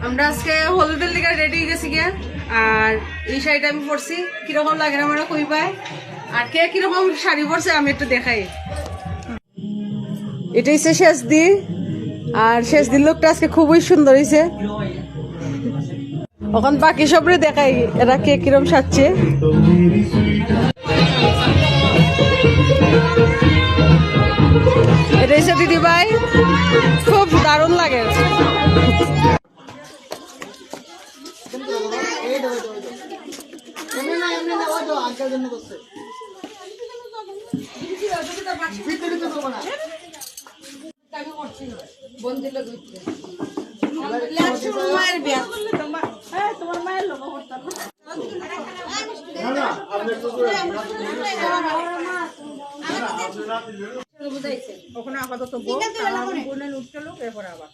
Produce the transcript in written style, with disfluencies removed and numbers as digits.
আমরা আজকে হলুদের লিগে রেডি হয়ে গেছি গিয়া। আর এই শাড়িটা আমি পরছি, কিরকম লাগে আমরা কই পাই। আর কে কিরকম শাড়ি পরছে আমি একটু দেখাই। এটা হচ্ছে শেষ দি, আর শেষ দিন লোকটা আজকে খুবই সুন্দর হয়েছে। এখন বাকি সবরে দেখাই এরা কে কিরকম সাজছে। এটা হচ্ছে দিদি ভাই, খুব দারুণ লাগে। তোমার মায়ের লোক ওখানে আপাতত উঠতে লোক এরপরে আবার